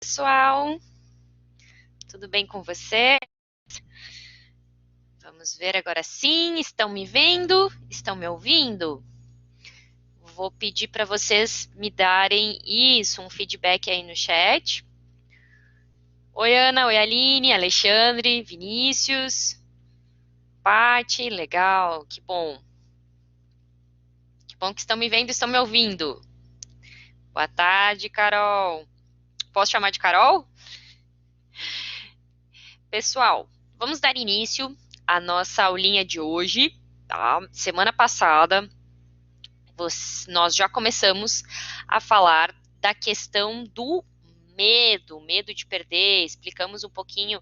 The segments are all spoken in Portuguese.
Pessoal, tudo bem com você? Vamos ver agora sim. Estão me vendo? Estão me ouvindo? Vou pedir para vocês me darem um feedback aí no chat. Oi, Ana, oi, Aline, Alexandre, Vinícius, Pati, legal, que bom. Que bom que estão me vendo e estão me ouvindo. Boa tarde, Carol. Posso chamar de Carol? Pessoal, vamos dar início à nossa aulinha de hoje, tá? Semana passada, nós já começamos a falar da questão do medo de perder, explicamos um pouquinho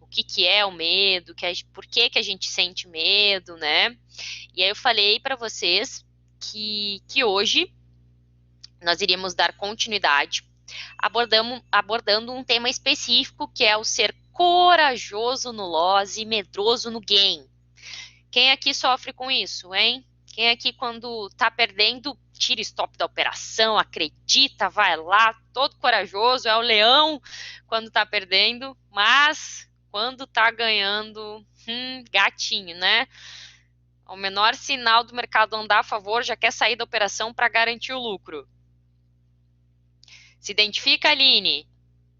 o que é o medo, por que a gente sente medo, né? E aí eu falei para vocês que hoje nós iríamos dar continuidade abordando um tema específico que é o ser corajoso no loss e medroso no gain. Quem aqui sofre com isso, hein? Quem aqui, quando tá perdendo, tira stop da operação, acredita, vai lá, todo corajoso, é o leão quando tá perdendo, mas quando tá ganhando, gatinho, né? O menor sinal do mercado andar a favor, já quer sair da operação para garantir o lucro. Se identifica, Aline?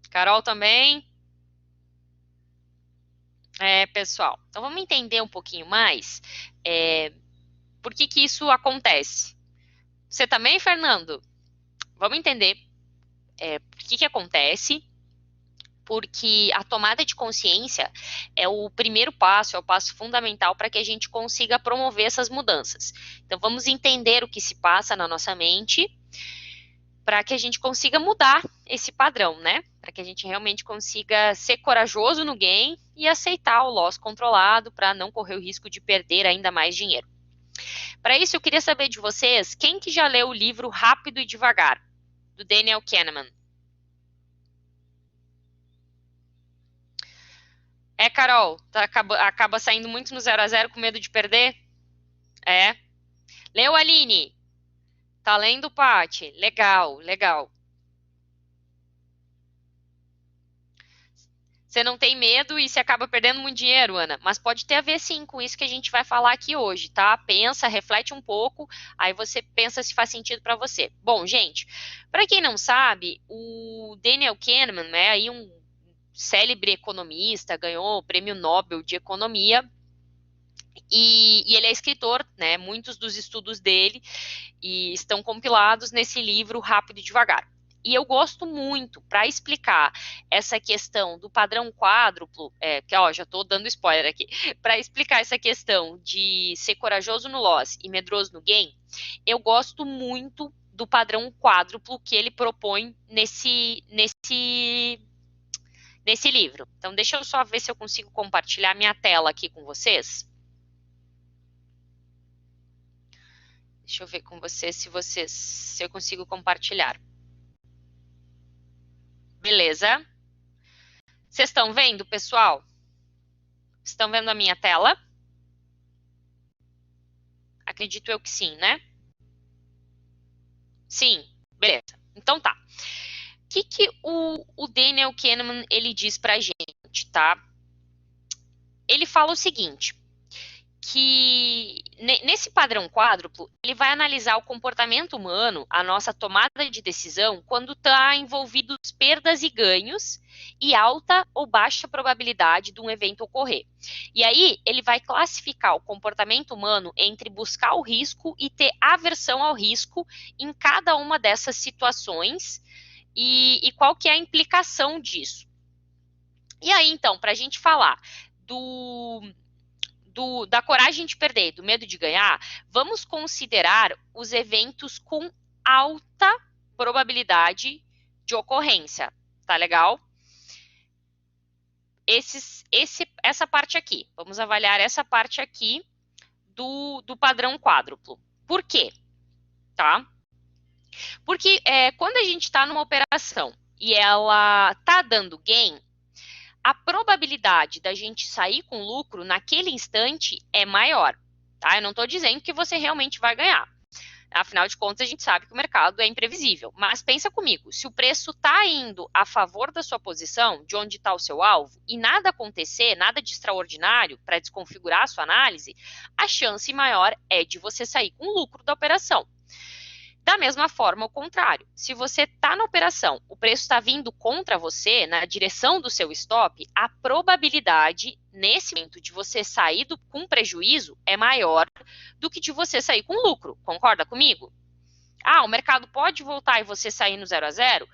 Carol também? Pessoal, então vamos entender um pouquinho mais por que isso acontece. Você também, Fernando? Vamos entender por que acontece, porque a tomada de consciência é o primeiro passo, é o passo fundamental para que a gente consiga promover essas mudanças. Então, vamos entender o que se passa na nossa mente para que a gente consiga mudar esse padrão, né? Para que a gente realmente consiga ser corajoso no game e aceitar o loss controlado para não correr o risco de perder ainda mais dinheiro. Para isso, eu queria saber de vocês, quem que já leu o livro Rápido e Devagar, do Daniel Kahneman? Carol, acaba saindo muito no 0 a 0 com medo de perder? É. Leu, Aline? Tá lendo, Paty? Legal, legal. Você não tem medo e você acaba perdendo muito dinheiro, Ana. Mas pode ter a ver, sim, com isso que a gente vai falar aqui hoje, tá? Pensa, reflete um pouco, aí você pensa se faz sentido para você. Bom, gente, para quem não sabe, o Daniel Kahneman, né, aí um célebre economista, ganhou o Prêmio Nobel de Economia, e ele é escritor, né? Muitos dos estudos dele estão compilados nesse livro Rápido e Devagar. E eu gosto muito, para explicar essa questão do padrão quádruplo, já estou dando spoiler aqui, para explicar essa questão de ser corajoso no loss e medroso no gain, eu gosto muito do padrão quádruplo que ele propõe nesse livro. Então, deixa eu só ver se eu consigo compartilhar minha tela aqui com vocês. Deixa eu ver com vocês se eu consigo compartilhar. Beleza? Vocês estão vendo, pessoal? Estão vendo a minha tela? Acredito eu que sim, né? Sim, beleza. Então tá. O que o Daniel Kahneman ele diz pra gente, tá? Ele fala o seguinte, que nesse padrão quádruplo, ele vai analisar o comportamento humano, a nossa tomada de decisão, quando está envolvido perdas e ganhos e alta ou baixa probabilidade de um evento ocorrer. E aí, ele vai classificar o comportamento humano entre buscar o risco e ter aversão ao risco em cada uma dessas situações e qual que é a implicação disso. E aí, então, para a gente falar da coragem de perder, do medo de ganhar, vamos considerar os eventos com alta probabilidade de ocorrência, tá legal? Essa parte aqui, vamos avaliar essa parte aqui do padrão quádruplo. Por quê? Tá? Porque quando a gente está numa operação e ela tá dando gain, a probabilidade da gente sair com lucro naquele instante é maior, tá? Eu não estou dizendo que você realmente vai ganhar. Afinal de contas, a gente sabe que o mercado é imprevisível. Mas pensa comigo, se o preço está indo a favor da sua posição, de onde está o seu alvo, e nada acontecer, nada de extraordinário para desconfigurar a sua análise, a chance maior é de você sair com lucro da operação. Da mesma forma, o contrário. Se você está na operação, o preço está vindo contra você, na direção do seu stop, a probabilidade, nesse momento, de você sair com prejuízo é maior do que de você sair com lucro. Concorda comigo? Ah, o mercado pode voltar e você sair no 0 a 0?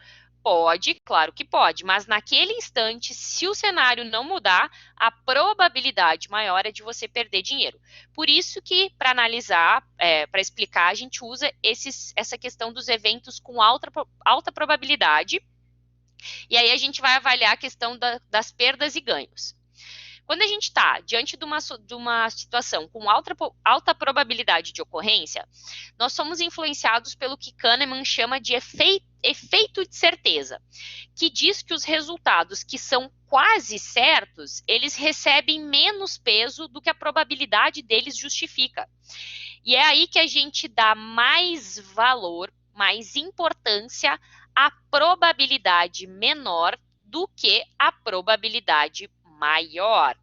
Pode, claro que pode, mas naquele instante, se o cenário não mudar, a probabilidade maior é de você perder dinheiro. Por isso que, para analisar, para explicar, a gente usa essa questão dos eventos com alta probabilidade, e aí a gente vai avaliar a questão das perdas e ganhos. Quando a gente está diante de uma situação com alta probabilidade de ocorrência, nós somos influenciados pelo que Kahneman chama de efeito de certeza, que diz que os resultados que são quase certos, eles recebem menos peso do que a probabilidade deles justifica. E é aí que a gente dá mais valor, mais importância à probabilidade menor do que a probabilidade maior.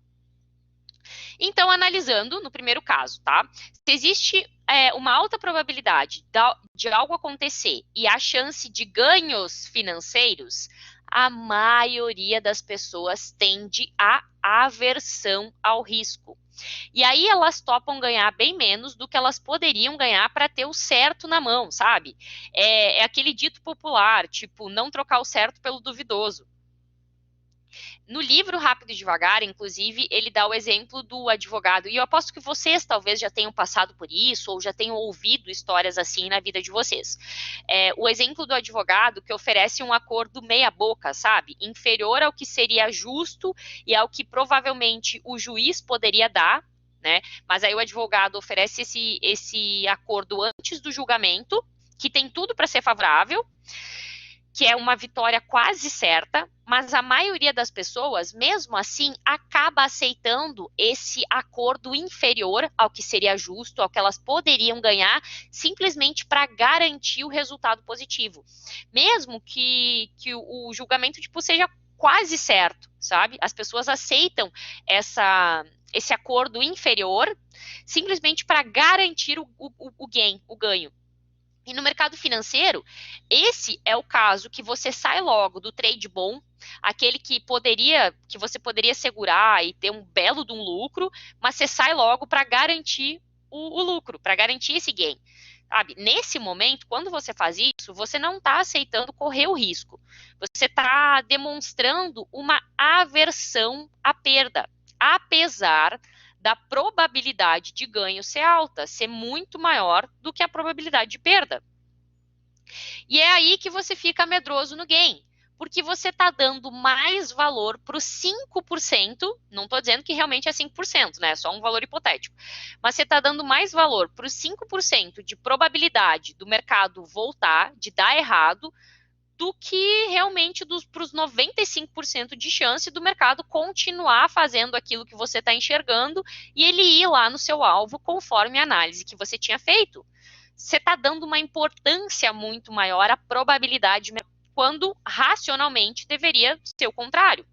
Então, analisando no primeiro caso, tá? Se existe uma alta probabilidade de algo acontecer e a chance de ganhos financeiros, a maioria das pessoas tende à aversão ao risco. E aí elas topam ganhar bem menos do que elas poderiam ganhar para ter o certo na mão, sabe? É aquele dito popular, tipo, não trocar o certo pelo duvidoso. No livro Rápido e Devagar, inclusive, ele dá o exemplo do advogado, e eu aposto que vocês talvez já tenham passado por isso, ou já tenham ouvido histórias assim na vida de vocês. O exemplo do advogado que oferece um acordo meia boca, sabe? Inferior ao que seria justo e ao que provavelmente o juiz poderia dar, né? Mas aí o advogado oferece esse acordo antes do julgamento, que tem tudo para ser favorável, que é uma vitória quase certa, mas a maioria das pessoas, mesmo assim, acaba aceitando esse acordo inferior ao que seria justo, ao que elas poderiam ganhar, simplesmente para garantir o resultado positivo. Mesmo que o julgamento tipo, seja quase certo, sabe? As pessoas aceitam esse acordo inferior simplesmente para garantir o ganho. E no mercado financeiro, esse é o caso que você sai logo do trade bom, aquele que você poderia segurar e ter um belo de um lucro, mas você sai logo para garantir o lucro, para garantir esse gain. Sabe? Nesse momento, quando você faz isso, você não está aceitando correr o risco. Você está demonstrando uma aversão à perda, apesar da probabilidade de ganho ser alta, ser muito maior do que a probabilidade de perda. E é aí que você fica medroso no gain, porque você está dando mais valor para os 5%, não estou dizendo que realmente é 5%, né? É só um valor hipotético, mas você está dando mais valor para os 5% de probabilidade do mercado voltar, de dar errado, do que realmente para os 95% de chance do mercado continuar fazendo aquilo que você está enxergando e ele ir lá no seu alvo conforme a análise que você tinha feito. Você está dando uma importância muito maior à probabilidade, quando racionalmente deveria ser o contrário.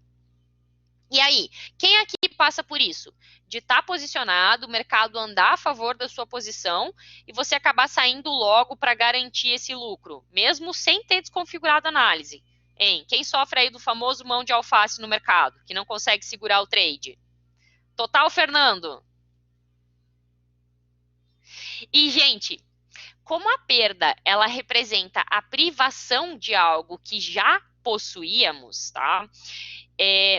E aí, quem aqui passa por isso? De estar posicionado, o mercado andar a favor da sua posição e você acabar saindo logo para garantir esse lucro, mesmo sem ter desconfigurado a análise. Hein? Quem sofre aí do famoso mão de alface no mercado, que não consegue segurar o trade? Total, Fernando. E, gente, como a perda, ela representa a privação de algo que já possuíamos, tá?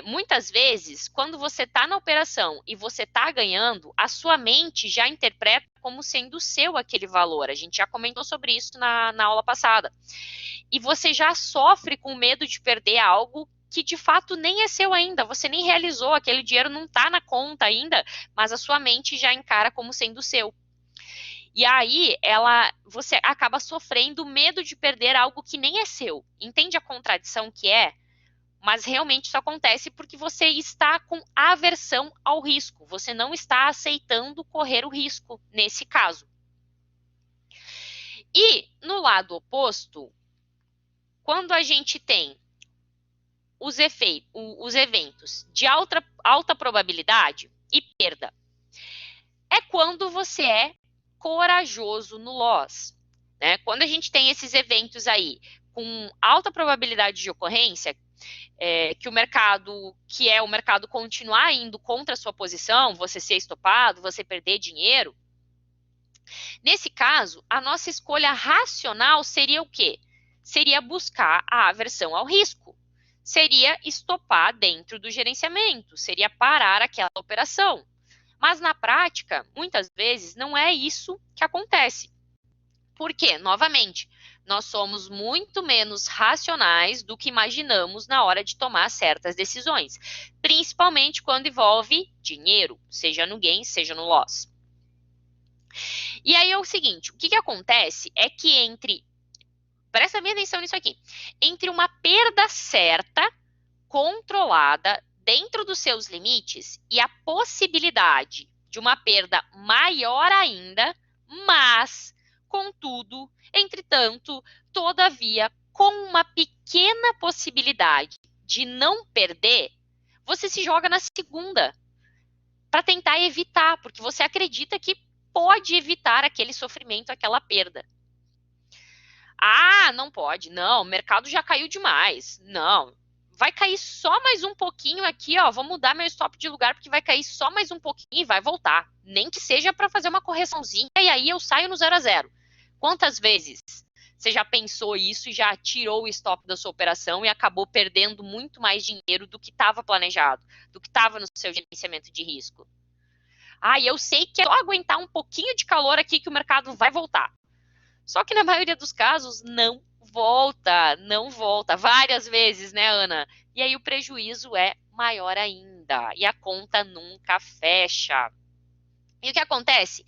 Muitas vezes, quando você está na operação e você está ganhando, a sua mente já interpreta como sendo seu aquele valor. A gente já comentou sobre isso na aula passada. E você já sofre com medo de perder algo que de fato nem é seu ainda. Você nem realizou, aquele dinheiro não está na conta ainda, mas a sua mente já encara como sendo seu. E aí, você acaba sofrendo medo de perder algo que nem é seu. Entende a contradição que é? Mas realmente isso acontece porque você está com aversão ao risco. Você não está aceitando correr o risco nesse caso. E no lado oposto, quando a gente tem os eventos de alta probabilidade e perda, é quando você é corajoso no loss. Né? Quando a gente tem esses eventos aí com alta probabilidade de ocorrência, que o mercado continuar indo contra a sua posição, você ser estopado, você perder dinheiro, nesse caso, a nossa escolha racional seria o quê? Seria buscar a aversão ao risco. Seria estopar dentro do gerenciamento, seria parar aquela operação. Mas na prática, muitas vezes, não é isso que acontece. Por quê? Novamente, nós somos muito menos racionais do que imaginamos na hora de tomar certas decisões, principalmente quando envolve dinheiro, seja no gain, seja no loss. E aí é o seguinte, o que acontece é que presta bem atenção nisso aqui, entre uma perda certa, controlada, dentro dos seus limites, e a possibilidade de uma perda maior ainda, mas, contudo, entretanto, todavia, com uma pequena possibilidade de não perder, você se joga na segunda, para tentar evitar, porque você acredita que pode evitar aquele sofrimento, aquela perda. Ah, não pode. Não, o mercado já caiu demais. Não, vai cair só mais um pouquinho aqui, ó. Vou mudar meu stop de lugar porque vai cair só mais um pouquinho e vai voltar. Nem que seja para fazer uma correçãozinha e aí eu saio no 0 a 0. Quantas vezes você já pensou isso e já tirou o stop da sua operação e acabou perdendo muito mais dinheiro do que estava planejado, do que estava no seu gerenciamento de risco? Ah, e eu sei que é só aguentar um pouquinho de calor aqui que o mercado vai voltar. Só que na maioria dos casos não volta, não volta. Várias vezes, né, Ana? E aí o prejuízo é maior ainda. E a conta nunca fecha. E o que acontece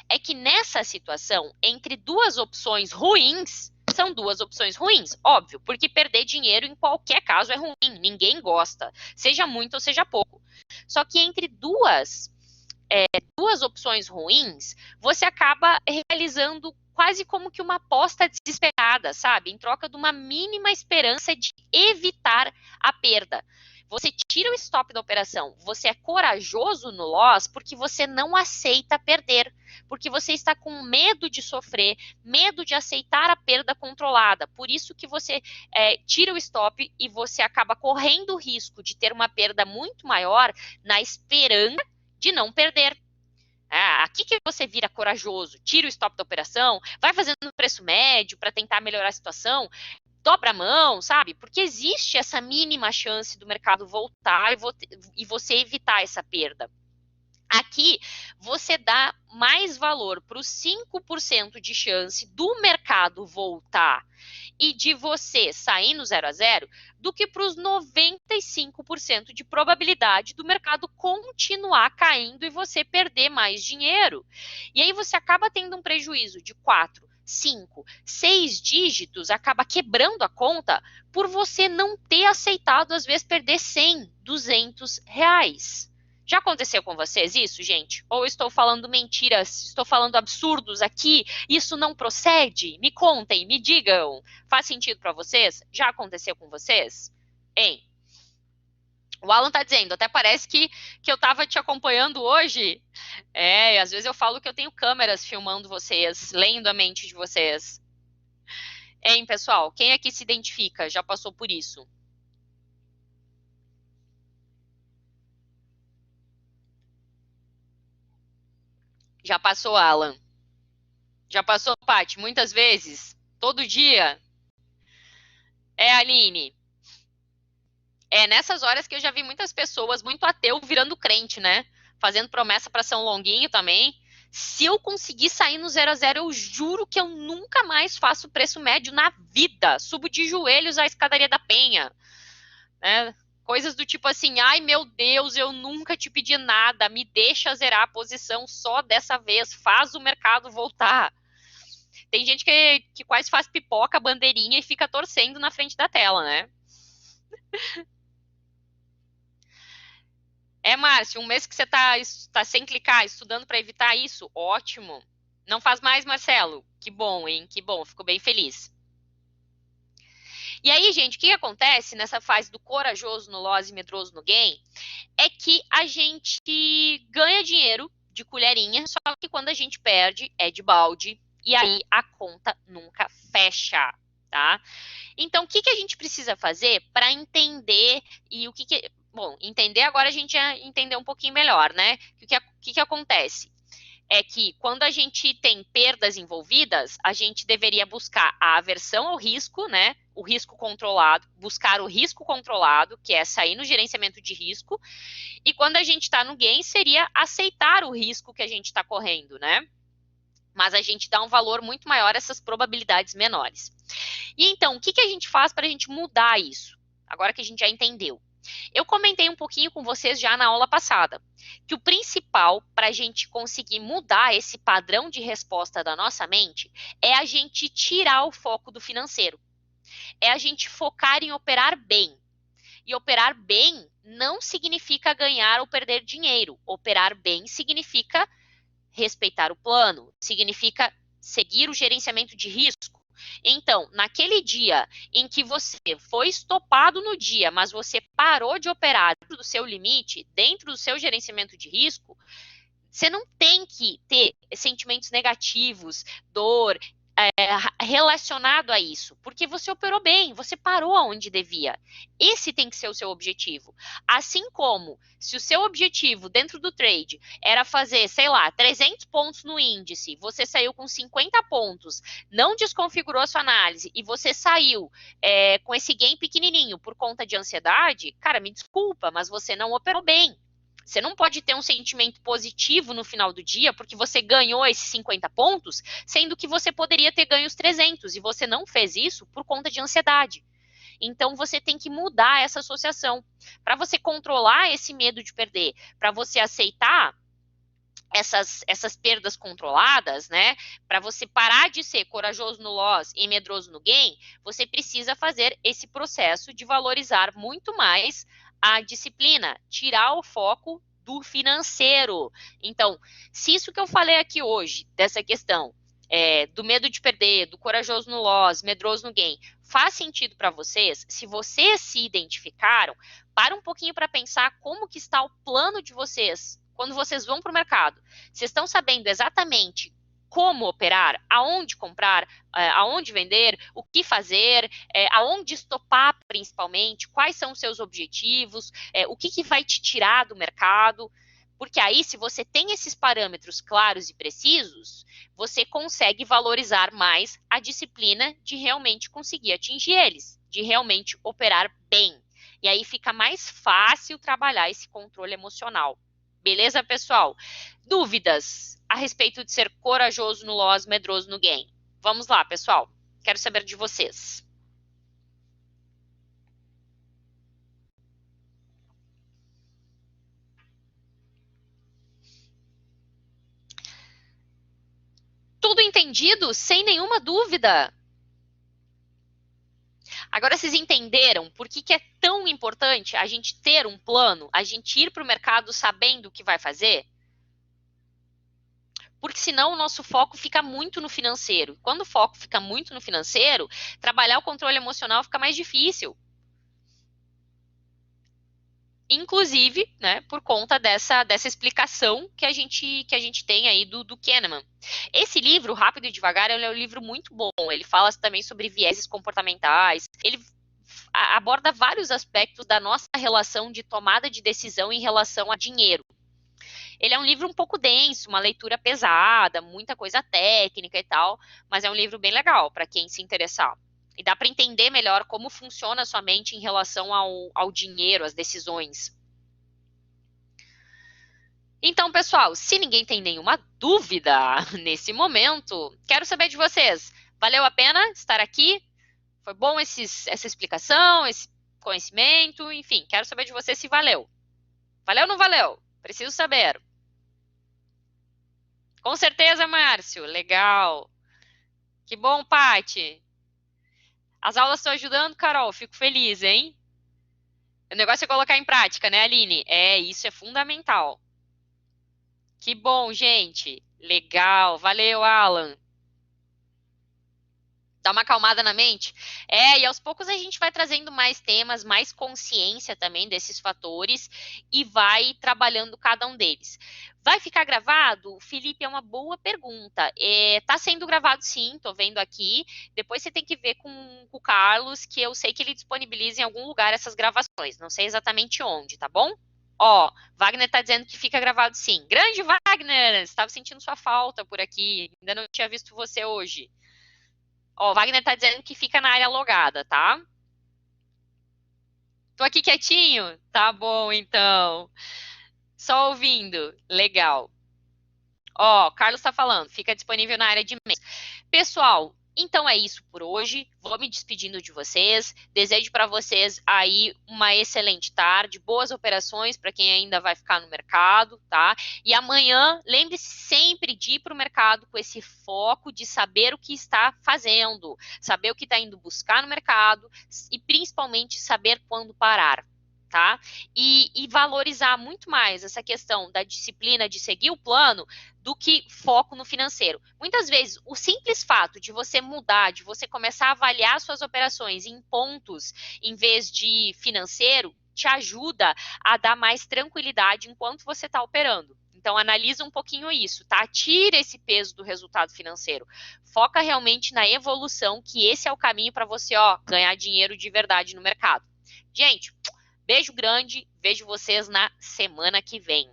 é que nessa situação, entre duas opções ruins, são duas opções ruins, óbvio, porque perder dinheiro em qualquer caso é ruim, ninguém gosta, seja muito ou seja pouco. Só que entre duas opções ruins, você acaba realizando quase como que uma aposta desesperada, sabe? Em troca de uma mínima esperança de evitar a perda. Você tira o stop da operação, você é corajoso no loss porque você não aceita perder, porque você está com medo de sofrer, medo de aceitar a perda controlada. Por isso que você tira o stop e você acaba correndo o risco de ter uma perda muito maior na esperança de não perder. Aqui que você vira corajoso, tira o stop da operação, vai fazendo preço médio para tentar melhorar a situação, dobra a mão, sabe? Porque existe essa mínima chance do mercado voltar e você evitar essa perda. Aqui, você dá mais valor para os 5% de chance do mercado voltar e de você sair no 0 a 0 do que para os 95% de probabilidade do mercado continuar caindo e você perder mais dinheiro. E aí você acaba tendo um prejuízo de 4, 5, 6 dígitos, acaba quebrando a conta por você não ter aceitado, às vezes, perder 100, 200 reais. Já aconteceu com vocês isso, gente? Ou estou falando mentiras, estou falando absurdos aqui? Isso não procede? Me contem, me digam. Faz sentido para vocês? Já aconteceu com vocês? Hein? O Alan tá dizendo, até parece que eu tava te acompanhando hoje. Às vezes eu falo que eu tenho câmeras filmando vocês, lendo a mente de vocês. Hein, pessoal? Quem aqui se identifica? Já passou por isso? Já passou, Alan? Já passou, Paty? Muitas vezes? Todo dia? Aline? Nessas horas que eu já vi muitas pessoas muito ateu virando crente, né? Fazendo promessa para São Longuinho também. Se eu conseguir sair no 0 a 0, eu juro que eu nunca mais faço preço médio na vida. Subo de joelhos à escadaria da Penha. Né? Coisas do tipo assim, ai meu Deus, eu nunca te pedi nada, me deixa zerar a posição só dessa vez, faz o mercado voltar. Tem gente que quase faz pipoca, bandeirinha e fica torcendo na frente da tela, né? Márcio, um mês que você tá sem clicar, estudando para evitar isso, ótimo. Não faz mais, Marcelo? Que bom, hein? Que bom, fico bem feliz. E aí, gente, o que acontece nessa fase do corajoso no loss e medroso no gain é que a gente ganha dinheiro de colherinha, só que quando a gente perde é de balde e aí a conta nunca fecha, tá? Então, o que a gente precisa fazer para entender e o que. Bom, entender agora a gente já entendeu um pouquinho melhor, né? O que acontece? É que quando a gente tem perdas envolvidas, a gente deveria buscar a aversão ao risco, né? O risco controlado, buscar o risco controlado, que é sair no gerenciamento de risco. E quando a gente está no gain, seria aceitar o risco que a gente está correndo, né? Mas a gente dá um valor muito maior a essas probabilidades menores. E então, o que a gente faz para a gente mudar isso? Agora que a gente já entendeu. Eu comentei um pouquinho com vocês já na aula passada, que o principal para a gente conseguir mudar esse padrão de resposta da nossa mente é a gente tirar o foco do financeiro. É a gente focar em operar bem. E operar bem não significa ganhar ou perder dinheiro. Operar bem significa respeitar o plano, significa seguir o gerenciamento de risco. Então, naquele dia em que você foi estopado no dia, mas você parou de operar dentro do seu limite, dentro do seu gerenciamento de risco, você não tem que ter sentimentos negativos, dor, relacionado a isso, porque você operou bem, você parou onde devia. Esse tem que ser o seu objetivo. Assim como, se o seu objetivo dentro do trade era fazer, sei lá, 300 pontos no índice, você saiu com 50 pontos, não desconfigurou a sua análise e você saiu com esse gain pequenininho por conta de ansiedade, cara, me desculpa, mas você não operou bem. Você não pode ter um sentimento positivo no final do dia porque você ganhou esses 50 pontos, sendo que você poderia ter ganho os 300 e você não fez isso por conta de ansiedade. Então você tem que mudar essa associação para você controlar esse medo de perder, para você aceitar essas perdas controladas, né? Para você parar de ser corajoso no loss e medroso no gain, você precisa fazer esse processo de valorizar muito mais a disciplina, tirar o foco do financeiro. Então, se isso que eu falei aqui hoje, dessa questão do medo de perder, do corajoso no loss, medroso no gain, faz sentido para vocês, se vocês se identificaram, para um pouquinho para pensar como que está o plano de vocês quando vocês vão para o mercado. Vocês estão sabendo exatamente como operar, aonde comprar, aonde vender, o que fazer, aonde estopar principalmente, quais são os seus objetivos, o que vai te tirar do mercado. Porque aí, se você tem esses parâmetros claros e precisos, você consegue valorizar mais a disciplina de realmente conseguir atingir eles, de realmente operar bem. E aí fica mais fácil trabalhar esse controle emocional. Beleza, pessoal? Dúvidas a respeito de ser corajoso no loss, medroso no gain? Vamos lá, pessoal. Quero saber de vocês. Tudo entendido? Sem nenhuma dúvida. Agora vocês entenderam por que é tão importante a gente ter um plano, a gente ir para o mercado sabendo o que vai fazer? Porque senão o nosso foco fica muito no financeiro. Quando o foco fica muito no financeiro, trabalhar o controle emocional fica mais difícil. Inclusive, né, por conta dessa explicação que a gente tem aí do Kahneman. Esse livro, Rápido e Devagar, é um livro muito bom. Ele fala também sobre vieses comportamentais. Ele aborda vários aspectos da nossa relação de tomada de decisão em relação a dinheiro. Ele é um livro um pouco denso, uma leitura pesada, muita coisa técnica e tal, mas é um livro bem legal para quem se interessar. E dá para entender melhor como funciona a sua mente em relação ao dinheiro, às decisões. Então, pessoal, se ninguém tem nenhuma dúvida nesse momento, quero saber de vocês. Valeu a pena estar aqui? Foi bom essa explicação, esse conhecimento? Enfim, quero saber de vocês se valeu. Valeu ou não valeu? Preciso saber. Com certeza, Márcio. Legal. Que bom, Pati. As aulas estão ajudando, Carol. Fico feliz, hein? O negócio é colocar em prática, né, Aline? Isso é fundamental. Que bom, gente. Legal, valeu, Alan. Dá uma acalmada na mente. E aos poucos a gente vai trazendo mais temas, mais consciência também desses fatores e vai trabalhando cada um deles. Vai ficar gravado? Felipe, é uma boa pergunta. Tá sendo gravado sim, tô vendo aqui. Depois você tem que ver com o Carlos, que eu sei que ele disponibiliza em algum lugar essas gravações. Não sei exatamente onde, tá bom? Ó, Wagner tá dizendo que fica gravado sim. Grande Wagner, estava sentindo sua falta por aqui. Ainda não tinha visto você hoje. Ó, Wagner tá dizendo que fica na área logada, tá? Tô aqui quietinho? Tá bom, então. Só ouvindo. Legal. Ó, Carlos tá falando, fica disponível na área de e-mails. Pessoal, então é isso por hoje. Vou me despedindo de vocês. Desejo para vocês aí uma excelente tarde, boas operações para quem ainda vai ficar no mercado, tá? E amanhã, lembre-se sempre de ir para o mercado com esse foco de saber o que está fazendo, saber o que está indo buscar no mercado e principalmente saber quando parar. Tá? E valorizar muito mais essa questão da disciplina de seguir o plano do que foco no financeiro. Muitas vezes, o simples fato de você mudar, de você começar a avaliar suas operações em pontos em vez de financeiro, te ajuda a dar mais tranquilidade enquanto você está operando. Então, analisa um pouquinho isso, tá? Tira esse peso do resultado financeiro. Foca realmente na evolução, que esse é o caminho para você, ó, ganhar dinheiro de verdade no mercado. Gente, beijo grande, vejo vocês na semana que vem.